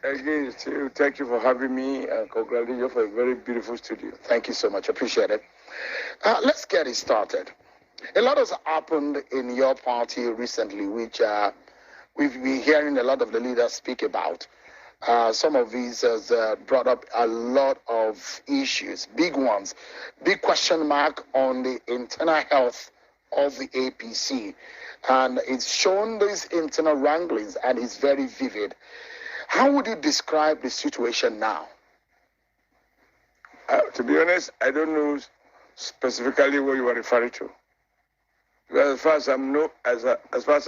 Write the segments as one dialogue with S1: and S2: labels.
S1: Again, still, thank you for having me and congratulations for a very beautiful studio.
S2: Thank you so much. Appreciate it. Let's get it started. A lot has happened in your party recently, which we've been hearing a lot of the leaders speak about. Some of these has brought up a lot of issues, big ones, big question mark on the internal health of the APC. And it's shown these internal wranglings and it's very vivid. How would you describe the situation now?
S1: To be honest, I don't know specifically what you are referring to. Well, as far as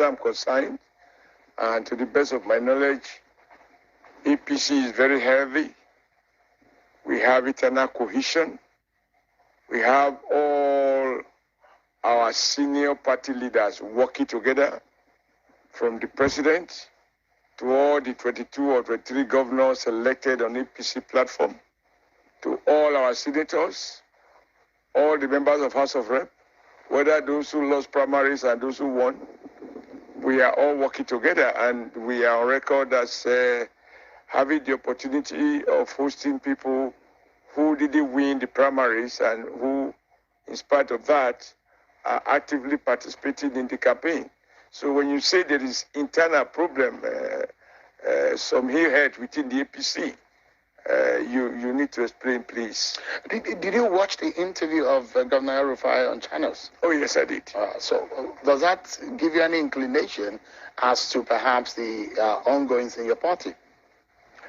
S1: I'm concerned, and to the best of my knowledge, APC is very healthy. We have internal cohesion. We have all our senior party leaders working together, from the president to all the 22 or 23 governors elected on APC platform, to all our senators, all the members of House of Rep, whether those who lost primaries and those who won. We are all working together, and we are on record as having the opportunity of hosting people who didn't win the primaries and who, in spite of that, are actively participating in the campaign. So when you say there is internal problem, some head within the APC, you need to explain, please.
S2: Did you watch the interview of Governor Rufai on channels?
S1: Oh, yes, I did.
S2: So does that give you any inclination as to perhaps the ongoings in your party?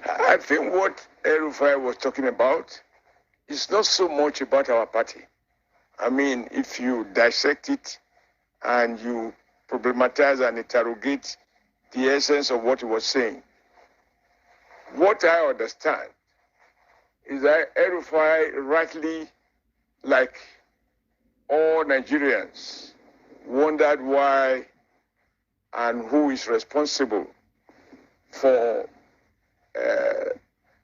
S1: I think what Rufai was talking about is not so much about our party. I mean, if you dissect it and you problematize and interrogate the essence of what he was saying, what I understand is that Rufai rightly, like all Nigerians, wondered why and who is responsible for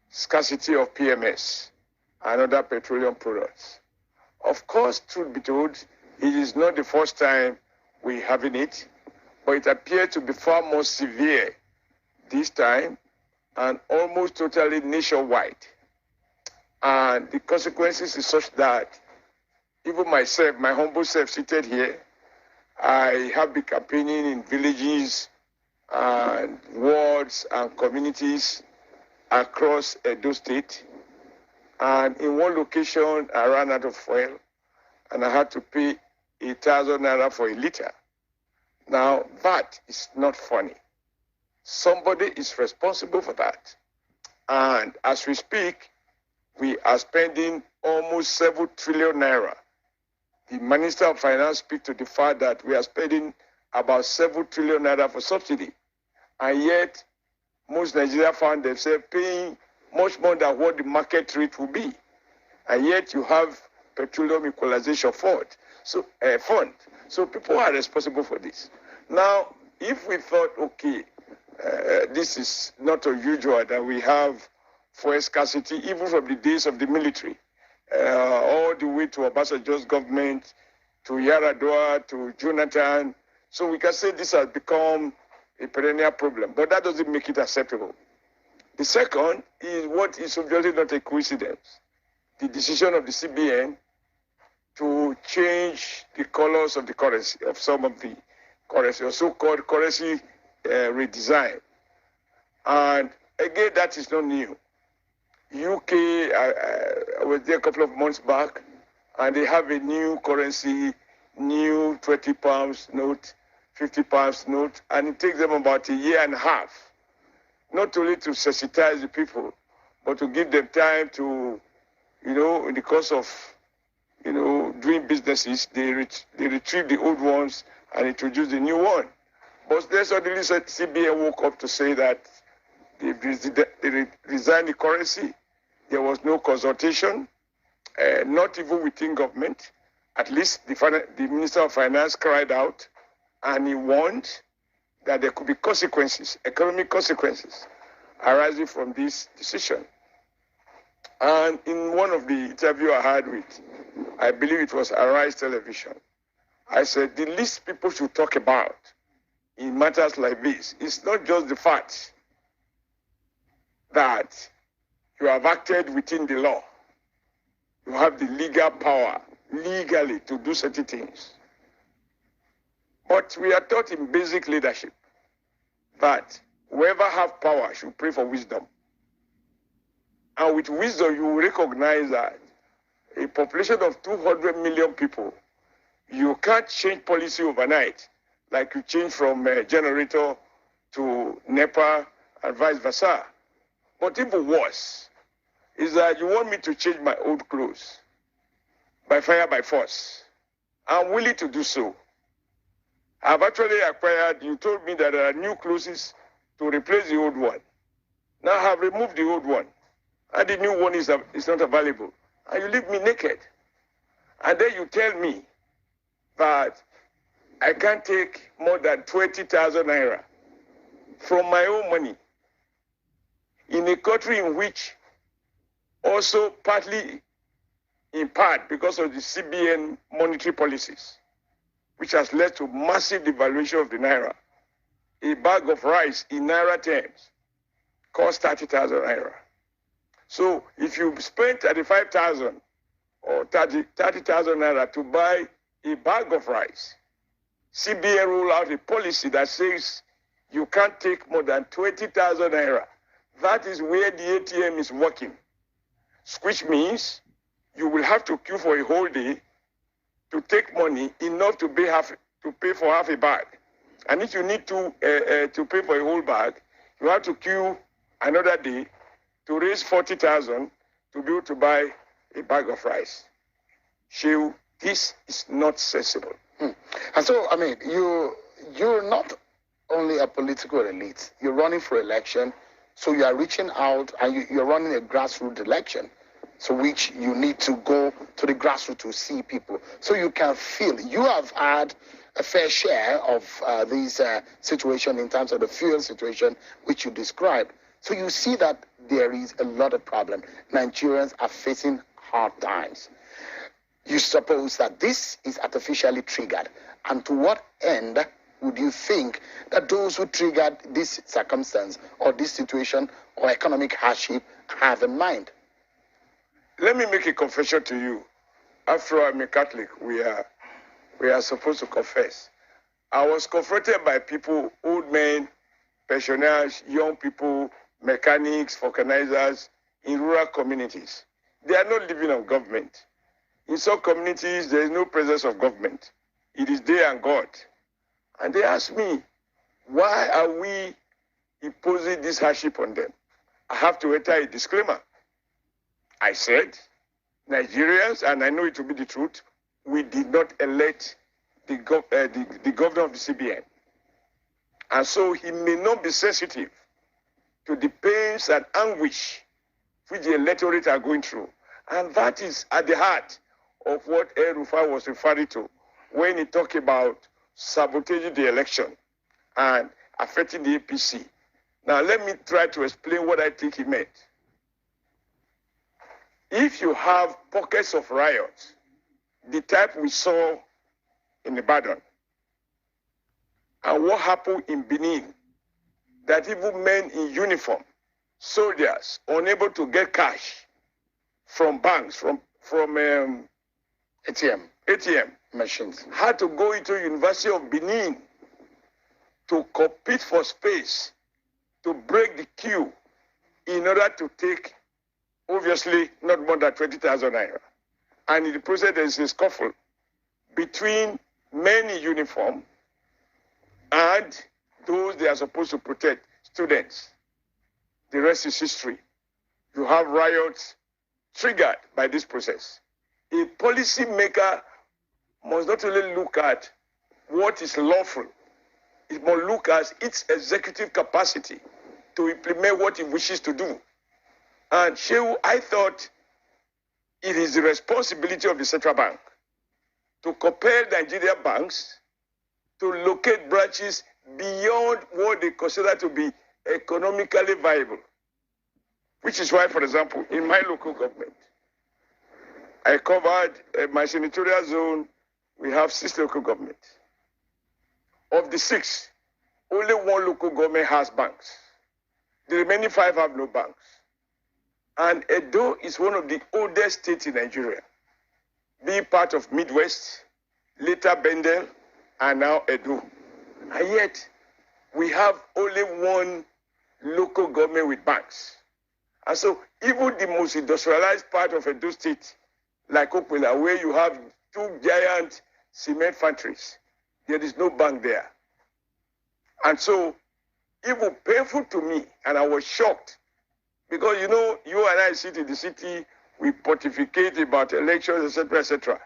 S1: scarcity of PMS and other petroleum products. Of course, truth be told, it is not the first time we're having it, but it appeared to be far more severe this time and almost totally nationwide. And the consequences is such that even myself, my humble self seated here, I have been campaigning in villages and wards and communities across Edo State. And in one location, I ran out of fuel and I had to pay 1,000 naira for a liter. Now, that is not funny. Somebody is responsible for that. And as we speak, we are spending almost 7 trillion naira. The Minister of Finance speaks to the fact that we are spending about 7 trillion naira for subsidy. And yet, most Nigerians found themselves paying much more than what the market rate will be. And yet you have petroleum equalization fund. So people are responsible for this. Now, if we thought, okay, this is not unusual that we have fuel scarcity, even from the days of the military, all the way to Obasanjo's government, to Yaradua, to Jonathan. So we can say this has become a perennial problem, but that doesn't make it acceptable. The second is what is obviously not a coincidence. The decision of the CBN to change the colors of the currency, of some of the currency, or so-called currency redesign. And again, that is not new. UK, I was there a couple of months back, and they have a new currency, new 20 pounds note, 50 pounds note, and it takes them about a year and a half, not only to sensitize the people, but to give them time to, in the course of, doing businesses, they retrieve the old ones and introduce the new one. But then suddenly CBN woke up to say that they resigned the currency. There was no consultation, not even within government. At least the Minister of Finance cried out, and he warned that there could be consequences, economic consequences, arising from this decision. And in one of the interviews I had with, I believe it was Arise Television, I said the least people should talk about in matters like this is not just the facts that you have acted within the law. You have the legal power, legally, to do certain things. But we are taught in basic leadership that whoever has power should pray for wisdom. And with wisdom, you will recognize that a population of 200 million people, you can't change policy overnight, like you change from a generator to NEPA and vice versa. But even worse is that you want me to change my old clothes by fire, by force. I'm willing to do so. I've actually acquired, you told me that there are new clothes to replace the old one. Now I have removed the old one, and the new one is not available. And you leave me naked. And then you tell me that I can't take more than 20,000 naira from my own money in a country in which also partly in part because of the CBN monetary policies, which has led to massive devaluation of the naira. A bag of rice in naira terms costs 30,000 naira. So if you spend 35,000 or 30,000 naira to buy a bag of rice, CBN roll out a policy that says you can't take more than 20,000 naira. That is where the ATM is working, which means you will have to queue for a whole day to take money enough to pay for half a bag. And if you need to pay for a whole bag, you have to queue another day to raise 40,000 to be able to buy a bag of rice. Shehu, this is not sensible.
S2: And so, I mean, you're not only a political elite. You're running for election, so you are reaching out, and you're running a grassroots election, so which you need to go to the grassroots to see people, so you can feel. You have had a fair share of these situation in terms of the fuel situation, which you described. So you see that there is a lot of problem. Nigerians are facing hard times. You suppose that this is artificially triggered, and to what end would you think that those who triggered this circumstance or this situation or economic hardship have in mind?
S1: Let me make a confession to you. After all, I'm a Catholic, we are supposed to confess. I was confronted by people, old men, pensioners, young people, mechanics, vulcanizers in rural communities. They are not living on government. In some communities, there is no presence of government. It is they and God. And they ask me, why are we imposing this hardship on them? I have to enter a disclaimer. I said, Nigerians, and I know it will be the truth, we did not elect the governor of the CBN. And so he may not be sensitive to the pains and anguish which the electorate are going through. And that is at the heart of what El-Rufai was referring to when he talked about sabotaging the election and affecting the APC. Now, let me try to explain what I think he meant. If you have pockets of riots, the type we saw in Ibadan, and what happened in Benin, that even men in uniform, soldiers, unable to get cash from banks, from ATM
S2: machines,
S1: had to go into University of Benin to compete for space, to break the queue in order to take, obviously, not more than 20,000 naira. And in the process, there is a scuffle between men in uniform and those they are supposed to protect, students. The rest is history. You have riots triggered by this process. A policy maker must not only look at what is lawful, it must look at its executive capacity to implement what it wishes to do. And Shehu, I thought it is the responsibility of the central bank to compel Nigerian banks to locate branches beyond what they consider to be economically viable. Which is why, for example, in my local government, I covered my senatorial zone, we have 6 local governments. Of the 6, only 1 local government has banks. The remaining 5 have no banks. And Edo is one of the oldest states in Nigeria, being part of Midwest, later Bendel, and now Edo. And yet, we have only one local government with banks. And so, even the most industrialized part of Edo State, like Okwela, where you have 2 giant cement factories, there is no bank there. And so, it was painful to me, and I was shocked. Because, you know, you and I sit in the city, we pontificate about elections, etc., etc.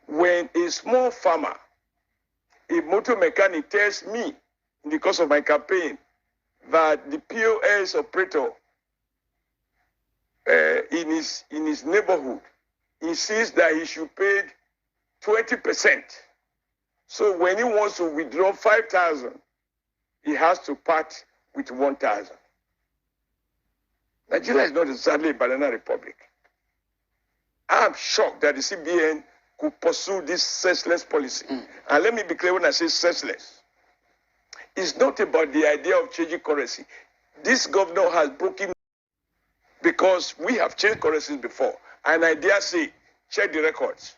S1: When a small farmer, a motor mechanic tells me, in the course of my campaign, that the POS operator in his neighborhood insists that he should pay 20%. So when he wants to withdraw 5,000, he has to part with 1,000. Nigeria is not exactly a banana republic. I'm shocked that the CBN could pursue this senseless policy. And let me be clear when I say senseless. It's not about the idea of changing currency. This governor has broken, because we have changed currencies before. And I dare say, check the records.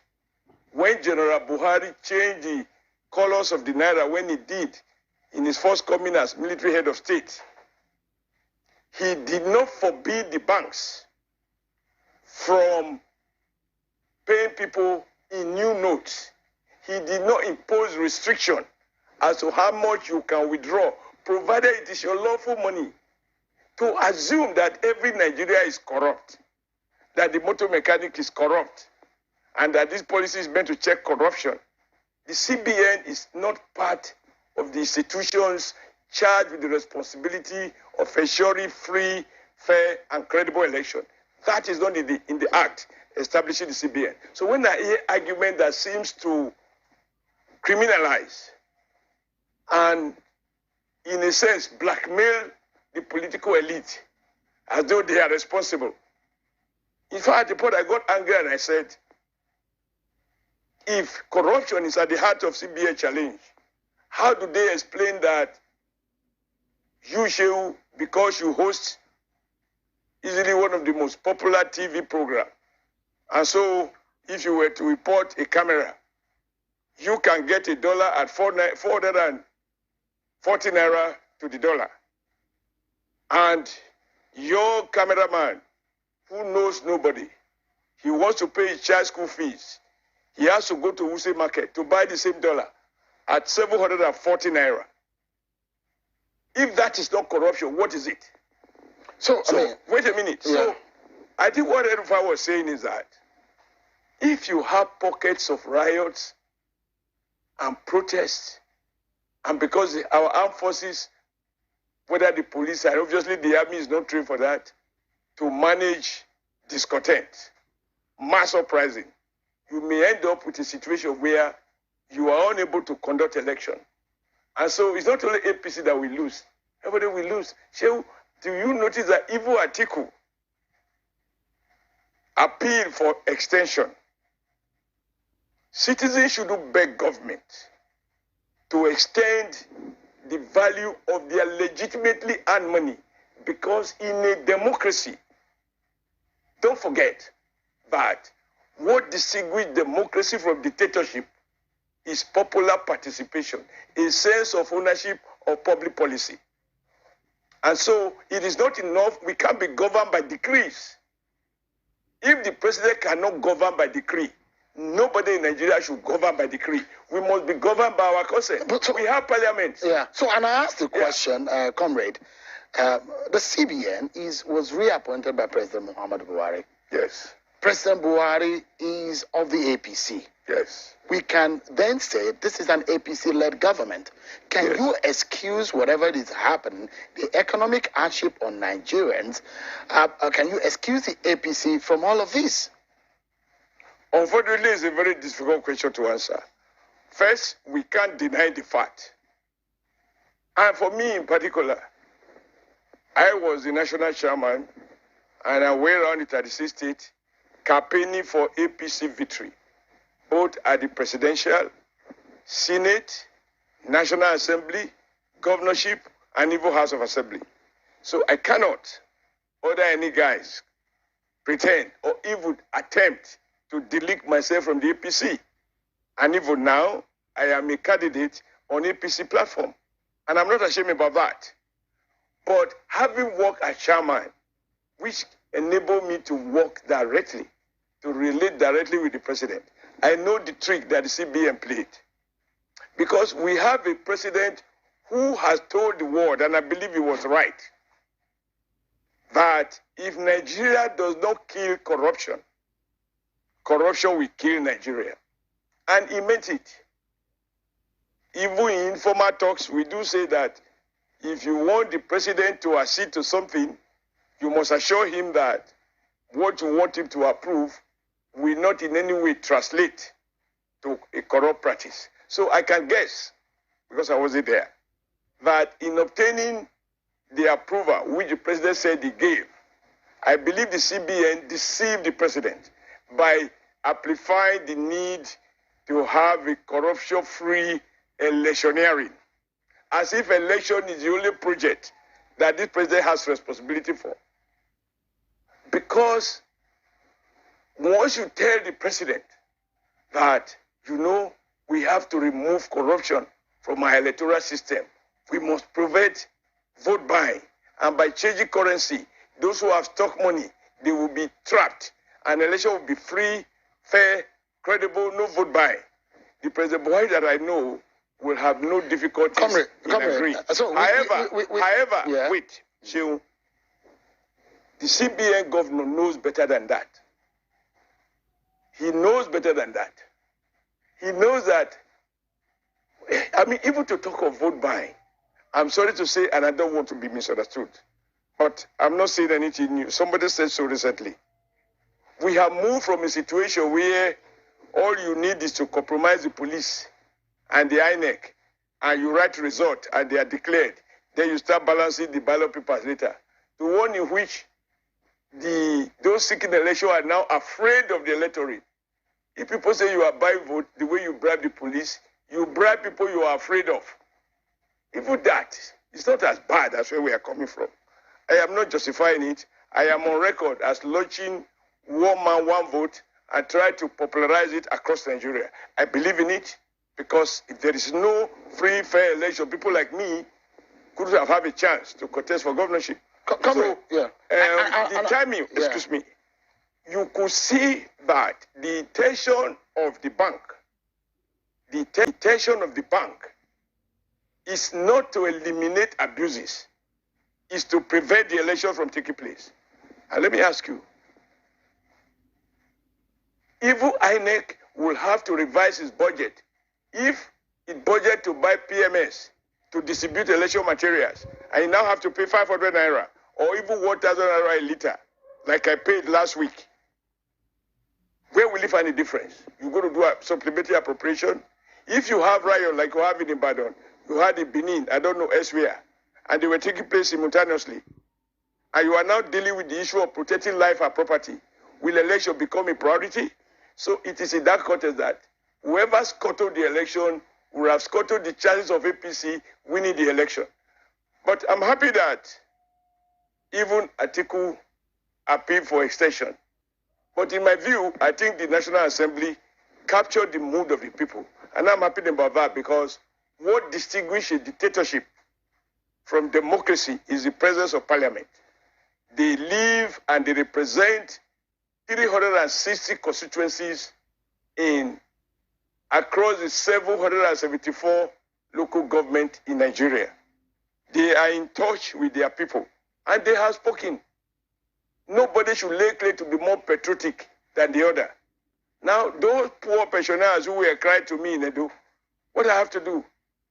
S1: When General Buhari changed the colors of the Naira, when he did in his first coming as military head of state, he did not forbid the banks from paying people in new notes. He did not impose restriction as to how much you can withdraw, provided it is your lawful money. To assume that every Nigeria is corrupt, that the motor mechanic is corrupt, and that this policy is meant to check corruption. The CBN is not part of the institutions charged with the responsibility of ensuring free, fair, and credible election. That is not in the act establishing the CBN. So when I hear argument that seems to criminalize and, in a sense, blackmail the political elite as though they are responsible. In fact, at the point I got angry and I said, if corruption is at the heart of CBN challenge, how do they explain that you, Shehu, because you host easily one of the most popular TV programs, and so if you were to report a camera, you can get $1 at 440 naira to the dollar. And your cameraman, who knows nobody, he wants to pay his child school fees. He has to go to Wuse Market to buy the same dollar at 740 naira. If that is not corruption, what is it? So wait a minute. Yeah. So I think what Erufai was saying is that if you have pockets of riots and protests, and because our armed forces, whether the police and obviously the army is not trained for that, to manage discontent, mass uprising, you may end up with a situation where you are unable to conduct election. And so it's not only APC that will lose. Everybody will lose. Shehu, do you notice that even Atiku appeal for extension? Citizens shouldn't beg government to extend the value of their legitimately earned money, because in a democracy, don't forget that what distinguishes democracy from dictatorship is popular participation, a sense of ownership of public policy. And so it is not enough, we can't be governed by decrees. If the president cannot govern by decree, nobody in Nigeria should govern by decree. We must be governed by our consent. So, we have parliament.
S2: Yeah. So, and I asked the question, comrade, the CBN was reappointed by President Muhammadu Buhari.
S1: Yes.
S2: President Buhari is of the APC.
S1: Yes.
S2: We can then say this is an APC-led government. Can
S1: Yes.
S2: you excuse whatever is happening, the economic hardship on Nigerians? Can you excuse the APC from all of this?
S1: Unfortunately, it's a very difficult question to answer. First, we can't deny the fact. And for me in particular, I was the national chairman and I went around the 36 states campaigning for APC victory, both at the presidential, Senate, National Assembly, governorship, and even House of Assembly. So I cannot order any guys pretend or even attempt to delete myself from the APC. And even now, I am a candidate on APC platform. And I'm not ashamed about that. But having worked as chairman, which enabled me to work directly, to relate directly with the president, I know the trick that the CBN played. Because we have a president who has told the world, and I believe he was right, that if Nigeria does not kill corruption, corruption will kill Nigeria. And he meant it. Even in informal talks, we do say that if you want the president to accede to something, you must assure him that what you want him to approve will not in any way translate to a corrupt practice. So I can guess, because I wasn't there, that in obtaining the approval which the president said he gave, I believe the CBN deceived the president by amplifying the need to have a corruption-free electioneering, as if election is the only project that this president has responsibility for. Because once you tell the president that, you know, we have to remove corruption from our electoral system, we must prevent vote buying, and by changing currency, those who have stock money, they will be trapped, and election will be free, fair, credible, no vote buying. The President Buhari that I know will have no difficulties in agreeing. However, wait, Shehu, the CBN governor knows better than that. He knows better than that. He knows that, I mean, even to talk of vote buying, I'm sorry to say, and I don't want to be misunderstood, but I'm not saying anything new. Somebody said so recently. We have moved from a situation where all you need is to compromise the police and the INEC, and you write result, and they are declared. Then you start balancing the ballot papers later. To one in which those seeking election are now afraid of the electorate. If people say you are buying vote, the way you bribe the police, you bribe people you are afraid of. Even that, it's not as bad as where we are coming from. I am not justifying it. I am on record as launching one man, one vote, and try to popularize it across Nigeria. I believe in it because if there is no free, fair election, people like me could have had a chance to contest for governorship. The timing, excuse me, you could see that the intention of the bank, is not to eliminate abuses, is to prevent the election from taking place. And let me ask you, even INEC will have to revise its budget if it budget to buy PMS to distribute election materials, and you now have to pay 500 naira or even 1,000 naira a liter, like I paid last week. Where will you find the difference? You're going to do a supplementary appropriation. If you have riot like you have in Ibadan, you had in Benin, I don't know elsewhere, and they were taking place simultaneously, and you are now dealing with the issue of protecting life and property, will election become a priority? So it is in that context that whoever scuttled the election will have scuttled the chances of APC winning the election. But I'm happy that even Atiku appealed for extension. But in my view, I think the National Assembly captured the mood of the people. And I'm happy about that because what distinguishes a dictatorship from democracy is the presence of parliament. They live and they represent 360 constituencies across the 774 local government in Nigeria. They are in touch with their people, and they have spoken. Nobody should lay claim to be more patriotic than the other. Now, those poor pensioners who were crying to me in Edo, what I have to do?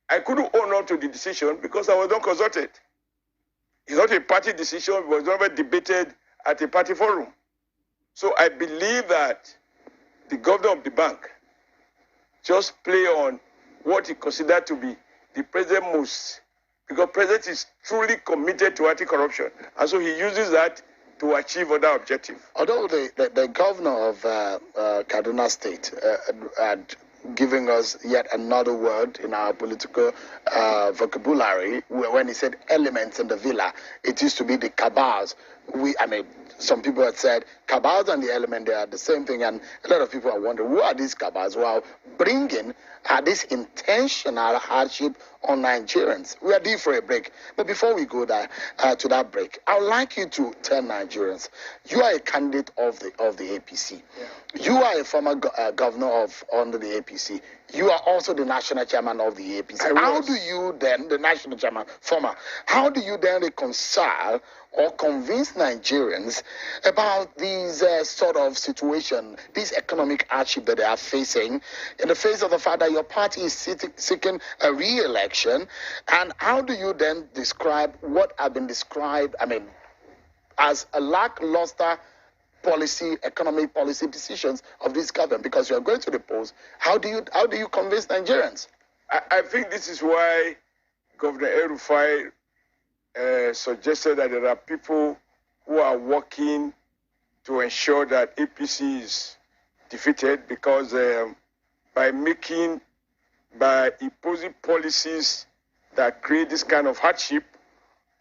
S1: I couldn't own up to the decision because I was not consulted. It's not a party decision. It was never debated at a party forum. So I believe that the governor of the bank just play on what he considered to be the president most, because the president is truly committed to anti-corruption. And so he uses that to achieve other objectives.
S2: Although the governor of Kaduna State had giving us yet another word in our political vocabulary. When he said elements in the villa, it used to be the cabals. Some people had said cabals and the element, they are the same thing, and a lot of people are wondering, who are these cabals? Well, bringing this intentional hardship on Nigerians. We are due for a break, but before we go there to that break, I would like you to tell Nigerians, you are a candidate of the APC. Yeah. You are a former governor under the APC. You are also the national chairman of the APC. How do you then, the national chairman, how do you then reconcile or convince Nigerians about these sort of situation, this economic hardship that they are facing, in the face of the fact that your party is seeking a re-election? And how do you then describe what have been described, as a lackluster economic policy decisions of this government? Because you are going to the polls. How do you convince Nigerians?
S1: I think this is why Governor El-Rufai suggested that there are people who are working to ensure that APC is defeated, because by imposing policies that create this kind of hardship,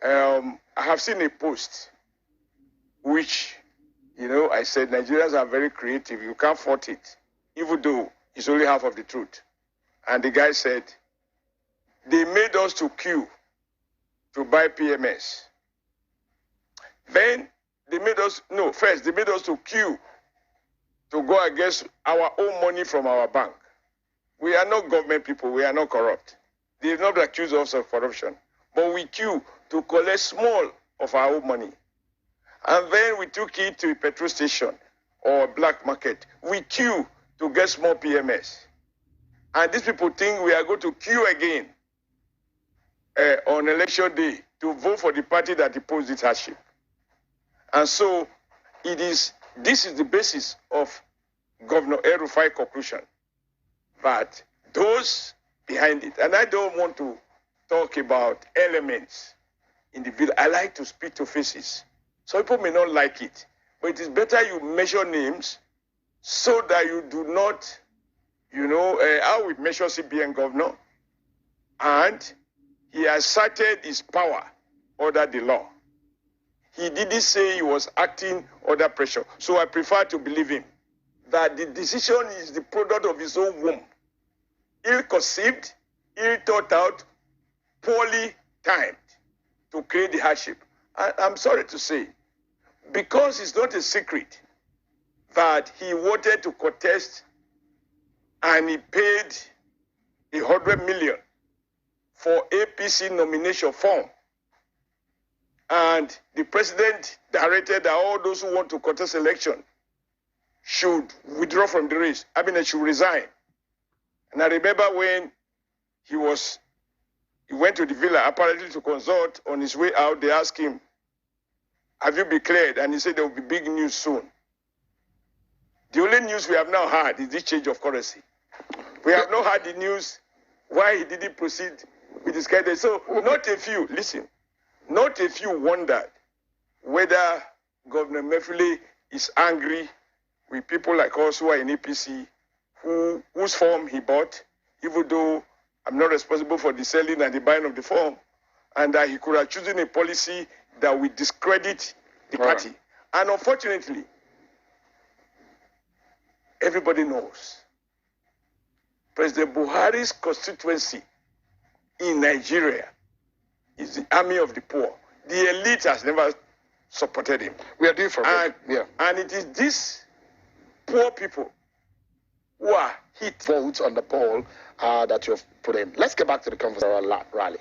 S1: I have seen a post which, I said Nigerians are very creative. You can't fault it, even though it's only half of the truth. And the guy said, they made us to queue to buy PMS. Then they made us to queue to go against our own money from our bank. We are not government people. We are not corrupt. They did not accuse us of corruption. But we queue to collect small of our own money. And then we took it to a petrol station or a black market. We queue to get small PMS. And these people think we are going to queue again on election day to vote for the party that opposed this hardship. And so this is the basis of Governor El-Rufai's conclusion. But those behind it, and I don't want to talk about elements in the bill. I like to speak to faces. Some people may not like it, but it is better you measure names so that you do not, how we measure CBN governor, and he asserted his power under the law. He didn't say he was acting under pressure. So I prefer to believe him that the decision is the product of his own womb. Ill-conceived, ill-thought out, poorly timed to create the hardship. I'm sorry to say, because it's not a secret that he wanted to contest and he paid 100 million for APC nomination form. And the president directed that all those who want to contest election should withdraw from the race. They should resign. And I remember when he went to the villa apparently to consult. On his way out, they asked him, have you been cleared? And he said there will be big news soon. The only news we have now heard is this change of currency. We have not heard the news why he didn't proceed with his candidate. So not a few wondered whether Governor Mefule is angry with people like us who are in APC, whose form he bought, even though I'm not responsible for the selling and the buying of the form, and that he could have chosen a policy that will discredit the party. And unfortunately, everybody knows President Buhari's constituency in Nigeria is the army of the poor. The elite has never supported him.
S2: We are different.
S1: And it is these poor people who are hit.
S2: Votes on the poll that you have put in. Let's get back to the conversation rally.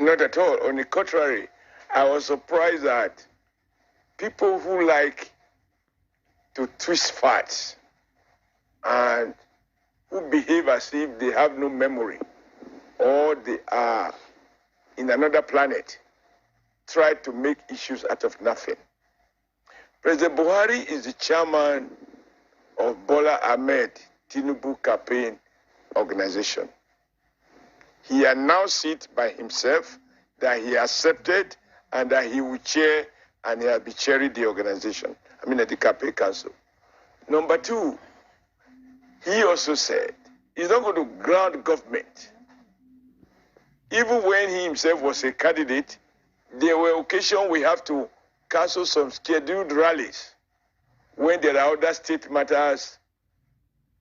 S1: Not at all. On the contrary, I was surprised that people who like to twist facts and who behave as if they have no memory or they are in another planet try to make issues out of nothing. President Buhari is the chairman of Bola Ahmed Tinubu campaign organization. He announced it by himself that he accepted and that he will chair and he will be chairing the organization. The campaign council. Number two, he also said he's not going to ground government. Even when he himself was a candidate, there were occasions we have to cancel some scheduled rallies when there are other state matters,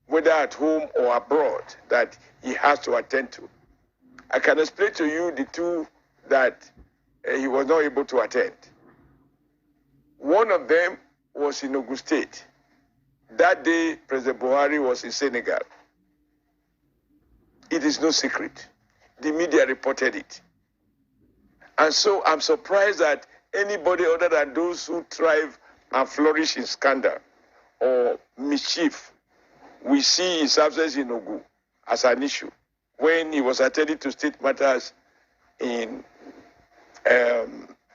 S1: whether at home or abroad, that he has to attend to. I can explain to you the two that he was not able to attend. One of them was in Ogun State. That day, President Buhari was in Senegal. It is no secret. The media reported it. And so I'm surprised that anybody other than those who thrive and flourish in scandal or mischief, we see his absence in Ogun as an issue when he was attending to state matters in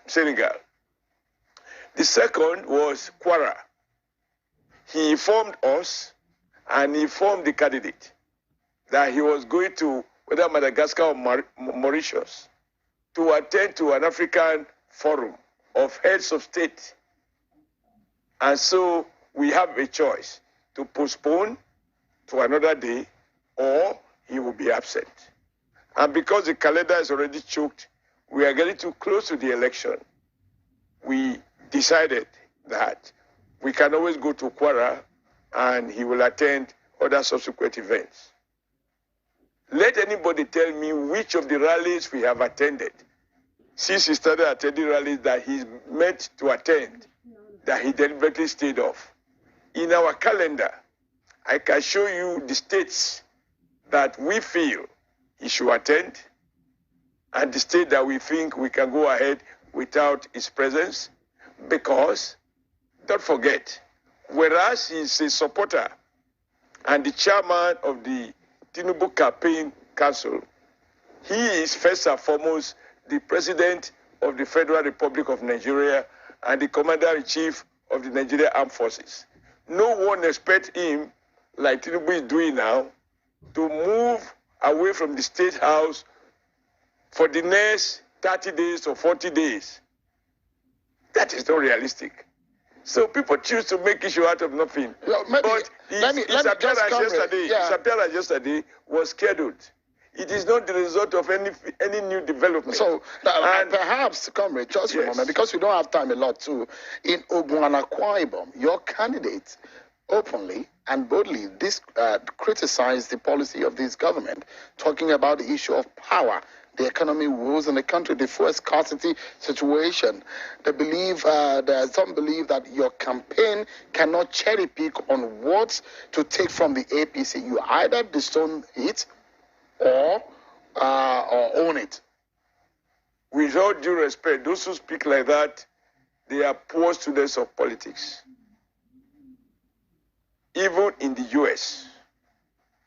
S1: Senegal. The second was Kwara. He informed us and he informed the candidate that he was going to whether Madagascar or Mauritius to attend to an African forum of heads of state. And so we have a choice to postpone to another day or he will be absent. And because the calendar is already choked, we are getting too close to the election. We decided that we can always go to Kwara and he will attend other subsequent events. Let anybody tell me which of the rallies we have attended since he started attending rallies that he's meant to attend, that he deliberately stayed off. In our calendar, I can show you the states that we feel he should attend and the state that we think we can go ahead without his presence, because, don't forget, whereas he's a supporter and the chairman of the Tinubu Campaign Council, he is first and foremost the president of the Federal Republic of Nigeria and the commander-in-chief of the Nigerian Armed Forces. No one expects him, like Tinubu is doing now, to move away from the State House for the next 30 days or 40 days. That is not realistic. So people choose to make issue out of nothing. But his appearance yesterday was scheduled. It is not the result of any new development.
S2: So, and perhaps, comrade, just a moment, because we don't have time a lot too. In Ogun and Akwa Ibom, your candidate openly and boldly criticized the policy of this government, talking about the issue of power, the economy woes in the country, the fuel scarcity situation. They believe, some believe that your campaign cannot cherry pick on what to take from the APC. You either disown it or own it.
S1: With all due respect, those who speak like that, they are poor students of politics. Even in the US,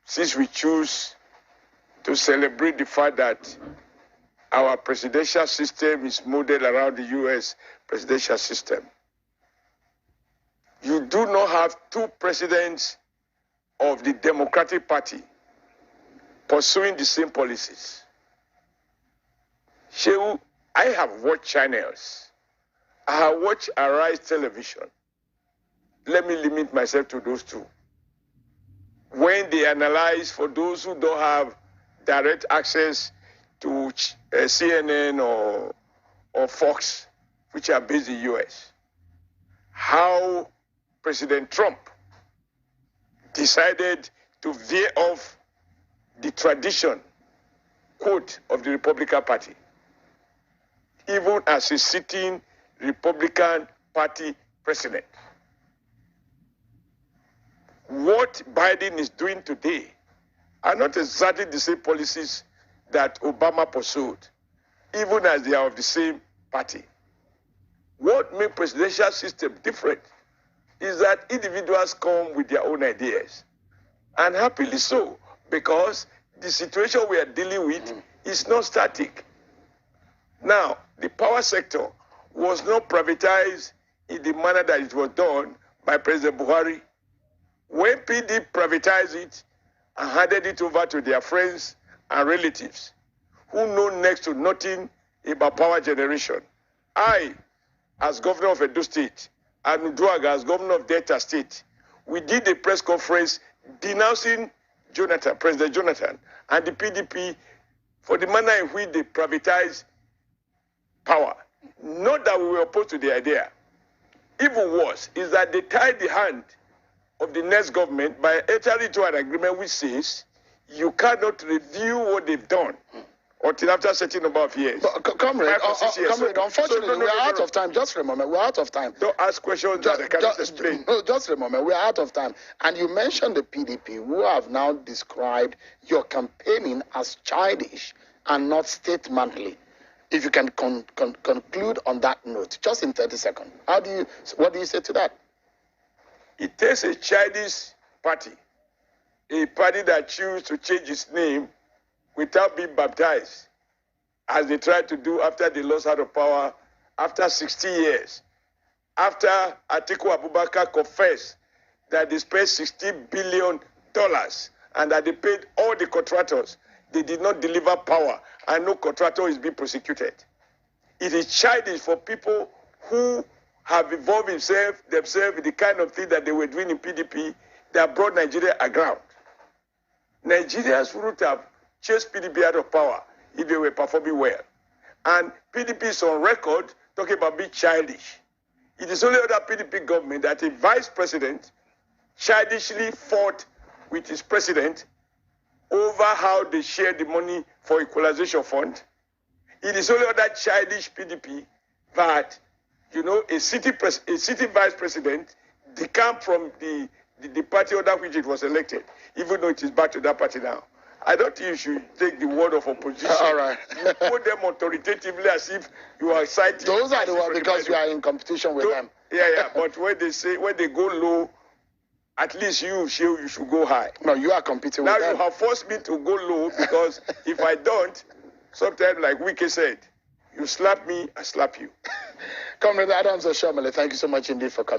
S1: since we choose to celebrate the fact that our presidential system is modeled around the US presidential system, you do not have two presidents of the Democratic Party pursuing the same policies. Shehu, I have watched channels. I have watched Arise television. Let me limit myself to those two. When they analyze, for those who don't have direct access to CNN or Fox, which are based in the US, how President Trump decided to veer off the tradition, quote, of the Republican Party, even as a sitting Republican Party president. What Biden is doing today are not exactly the same policies that Obama pursued, even as they are of the same party. What makes presidential system different is that individuals come with their own ideas, and happily so, because the situation we are dealing with is not static. Now, the power sector was not privatized in the manner that it was done by President Buhari. When PD privatized it and handed it over to their friends and relatives who know next to nothing about power generation, I, as governor of Edo State, and Uduaga as governor of Delta State, we did a press conference denouncing Jonathan, President Jonathan, and the PDP for the manner in which they privatize power. Not that we were opposed to the idea. Even worse is that they tied the hand of the next government by entering into an agreement which says you cannot review what they've done until after a certain number of years.
S2: Comrade, unfortunately, we're out of time. Just for a moment, we're out of time.
S1: Don't ask questions that I cannot explain.
S2: No, just for a moment, we're out of time. And you mentioned the PDP, who have now described your campaigning as childish and not statesmanly. If you can conclude on that note, just in 30 seconds, what do you say to that?
S1: It takes a childish party, a party that chooses to change its name without being baptized, as they tried to do after they lost out of power after 60 years. After Atiku Abubakar confessed that they spent $60 billion and that they paid all the contractors, they did not deliver power, and no contractor is being prosecuted. It is childish for people who have involved themselves in the kind of thing that they were doing in PDP that brought Nigeria aground. Nigerians wouldn't have chased PDP out of power if they were performing well. And PDP is on record talking about being childish. It is only under PDP government that a vice president childishly fought with his president over how they share the money for equalization fund. It is only under childish PDP that, a city vice president decamped from the party under which it was elected, even though it is back to that party now. I don't think you should take the word of opposition.
S2: All right.
S1: You put them authoritatively as if you are citing.
S2: Those are the ones because you are in competition with them.
S1: Yeah. But when they go low, at least you should go high.
S2: No, you are competing
S1: now
S2: with them.
S1: Now you have forced me to go low because if I don't, sometimes like Wike said, you slap me, I slap you.
S2: Comrade Adams Oshiomole, thank you so much indeed for coming.